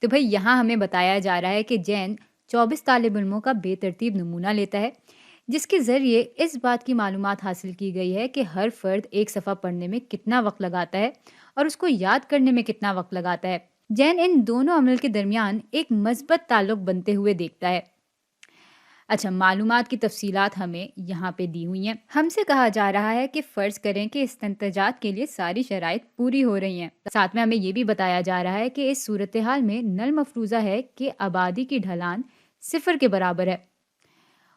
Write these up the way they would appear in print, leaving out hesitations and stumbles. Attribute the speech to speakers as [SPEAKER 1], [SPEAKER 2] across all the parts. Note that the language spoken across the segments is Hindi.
[SPEAKER 1] तो भाई यहाँ हमें बताया जा रहा है कि जैन 24 तालिब इल्मों का बेतरतीब नमूना लेता है, जिसके ज़रिए इस बात की मालूमात हासिल की गई है कि हर फ़र्द एक सफ़ा पढ़ने में कितना वक़्त लगाता है और उसको याद करने में कितना वक़्त लगाता है। जैन इन दोनों अमल के दरमियान एक मस्बत ताल्लुक बनते हुए देखता है। अच्छा, मालूमात की तफसीलात हमें यहाँ पे दी हुई हैं। हमसे कहा जा रहा है कि फ़र्ज़ करें कि इस्तिंतजात के लिए सारी शराइत पूरी हो रही हैं। साथ में हमें ये भी बताया जा रहा है कि इस सूरत हाल में नल मफरूज़ा है कि आबादी की ढलान सिफर के बराबर है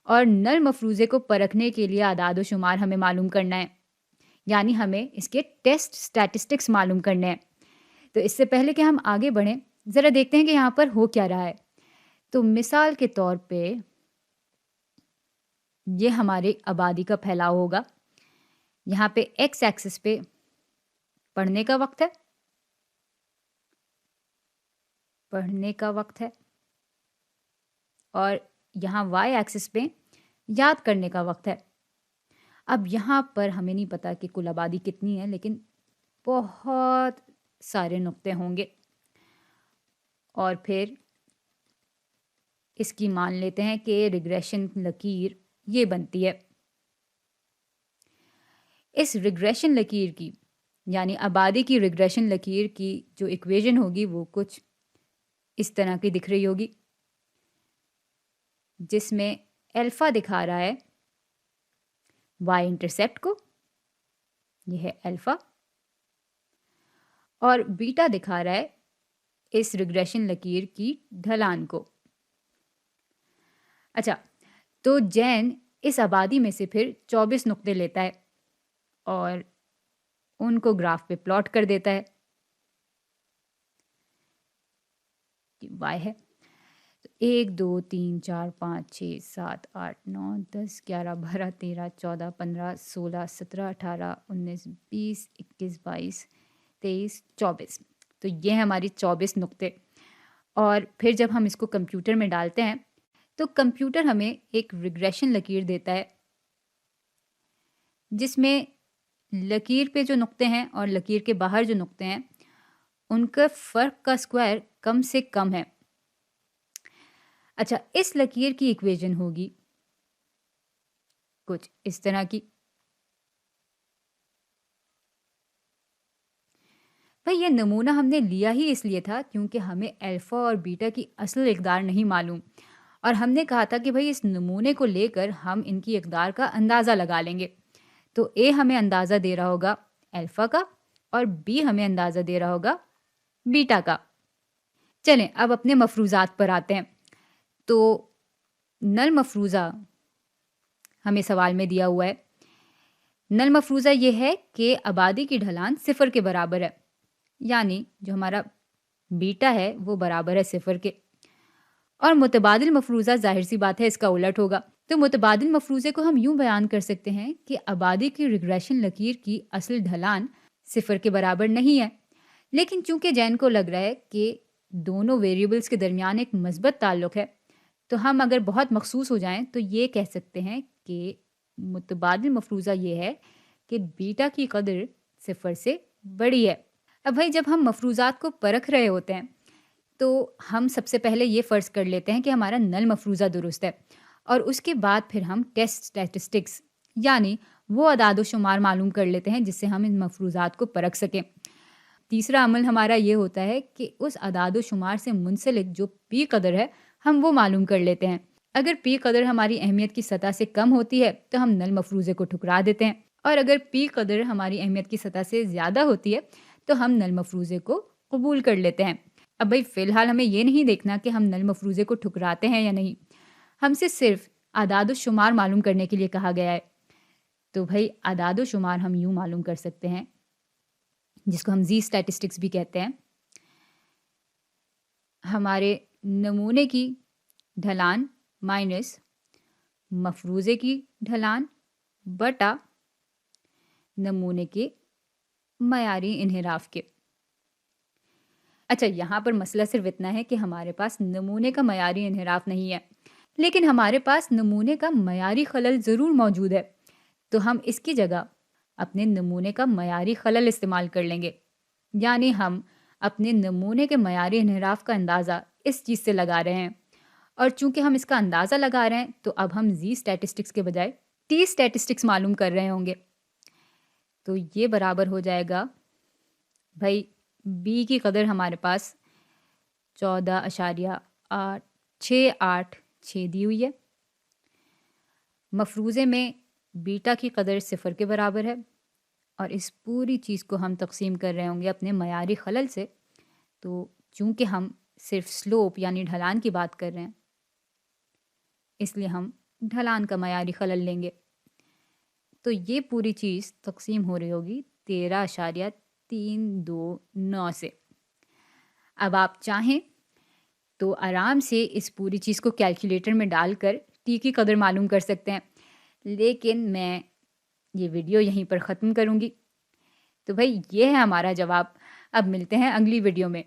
[SPEAKER 1] और नल मफरूज़े को परखने के लिए आदाद शुमार हमें मालूम करना है, यानी हमें इसके टेस्ट स्टैटिस्टिक्स मालूम करने हैं। तो इससे पहले कि हम आगे बढ़ें, ज़रा देखते हैं कि यहाँ पर हो क्या रहा है। तो मिसाल के तौर पे ये हमारी आबादी का फैलाव होगा। यहाँ पे एक्स एक्सिस पे पढ़ने का वक्त है, पढ़ने का वक्त है और यहाँ वाई एक्सिस पे याद करने का वक्त है। अब यहाँ पर हमें नहीं पता कि कुल आबादी कितनी है, लेकिन बहुत सारे नुक्ते होंगे और फिर इसकी मान लेते हैं कि रिग्रेशन लकीर ये बनती है। इस रिग्रेशन लकीर की यानी आबादी की रिग्रेशन लकीर की जो इक्वेशन होगी वो कुछ इस तरह की दिख रही होगी, जिसमें अल्फा दिखा रहा है वाई इंटरसेप्ट को, यह है अल्फा, और बीटा दिखा रहा है इस रिग्रेशन लकीर की ढलान को। अच्छा, तो जैन इस आबादी में से फिर 24 नुक्ते लेता है और उनको ग्राफ पे प्लॉट कर देता है। वाई है 1 2 3 4 5 6 7 8 9 10 11 12 13 14 15 16 17 18 19 20 21 22 23 24। तो ये है हमारी 24 नुक्ते और फिर जब हम इसको कंप्यूटर में डालते हैं तो कंप्यूटर हमें एक रिग्रेशन लकीर देता है, जिसमें लकीर पे जो नुक्ते हैं और लकीर के बाहर जो नुक्ते हैं उनका फ़र्क का स्क्वायर कम से कम है। अच्छा, इस लकीर की इक्वेशन होगी कुछ इस तरह की। भाई ये नमूना हमने लिया ही इसलिए था क्योंकि हमें अल्फ़ा और बीटा की असल इकदार नहीं मालूम और हमने कहा था कि भाई इस नमूने को लेकर हम इनकी इकदार का अंदाज़ा लगा लेंगे। तो ए हमें अंदाज़ा दे रहा होगा अल्फ़ा का और बी हमें अंदाज़ा दे रहा होगा बीटा का। चलें अब अपने मफरूज़ात पर आते हैं। तो नल मफरूज़ा हमें सवाल में दिया हुआ है। नल मफरूज़ा ये है कि आबादी की ढलान सिफर के बराबर है, यानी जो हमारा बीटा है वो बराबर है सिफर के। और मुतबादिल मफरूज़ा जाहिर सी बात है इसका उलट होगा। तो मुतबादिल मफरूज़े को हम यूं बयान कर सकते हैं कि आबादी की रिग्रेशन लकीर की असल ढलान सिफर के बराबर नहीं है, लेकिन चूंकि जैन को लग रहा है कि दोनों वेरिएबल्स के दरमियान एक मस्बत ताल्लुक है, तो हम अगर बहुत मखसूस हो जाएं तो ये कह सकते हैं कि मुतबादिल मफरूज़ा ये है कि बीटा की कदर सिफर से बड़ी है। अब भाई जब हम मफरूज़ात को परख रहे होते हैं तो हम सबसे पहले ये फ़र्ज़ कर लेते हैं कि हमारा नल मफरूज़ा दुरुस्त है और उसके बाद फिर हम टेस्ट स्टैटिस्टिक्स यानी वो अदाद शुमार मालूम कर लेते हैं जिससे हम इन मफरूज़ात को परख सकें। तीसरा अमल हमारा ये होता है कि उस अदाद शुमार से मुंसलिक जो पी कदर है हम वो मालूम कर लेते हैं। अगर पी कदर हमारी अहमियत की सतह से कम होती है तो हम नल मफरूज़े को ठुकरा देते हैं और अगर पी कदर हमारी अहमियत की सतह से ज़्यादा होती है तो हम नल मफरूज़े को कबूल कर लेते हैं। अब भाई फ़िलहाल हमें ये नहीं देखना कि हम नल मफरूज़े को ठुकराते हैं या नहीं, हमसे सिर्फ आदाद शुमार मालूम करने के लिए कहा गया है। तो भाई आदाद शुमार हम यूँ मालूम कर सकते हैं, जिसको हम जी स्टैटिस्टिक्स भी कहते हैं। हमारे नमूने की ढलान माइनस मफरूज़े की ढलान बटा नमूने के मयारी इन्हिराफ के। अच्छा, यहाँ पर मसला सिर्फ इतना है कि हमारे पास नमूने का मयारी इन्हिराफ नहीं है, लेकिन हमारे पास नमूने का मयारी खलल ज़रूर मौजूद है। तो हम इसकी जगह अपने नमूने का मयारी खलल इस्तेमाल कर लेंगे, यानी हम अपने नमूने के मयारी इन्हिराफ का अंदाज़ा इस चीज़ से लगा रहे हैं। और चूँकि हम इसका अंदाज़ा लगा रहे हैं, तो अब हम ज़ी स्टैटिस्टिक्स के बजाय टी स्टैटिस्टिक्स मालूम कर रहे होंगे। तो ये बराबर हो जाएगा भई बी की कदर हमारे पास 14.686 दी हुई है। मफ़रूज़े में बीटा की कदर 0 के बराबर है और इस पूरी चीज़ को हम तक़सीम कर रहे होंगे अपने मयारी खलल से। तो चूँकि हम सिर्फ़ स्लोप यानी ढलान की बात कर रहे हैं, इसलिए हम ढलान का मयारी खलल लेंगे। तो ये पूरी चीज़ तक़सीम हो रही होगी 13.329 से। अब आप चाहें तो आराम से इस पूरी चीज़ को कैलकुलेटर में डालकर टी की कदर मालूम कर सकते हैं। लेकिन मैं ये वीडियो यहीं पर ख़त्म करूँगी। तो भई ये है हमारा जवाब। अब मिलते हैं अगली वीडियो में।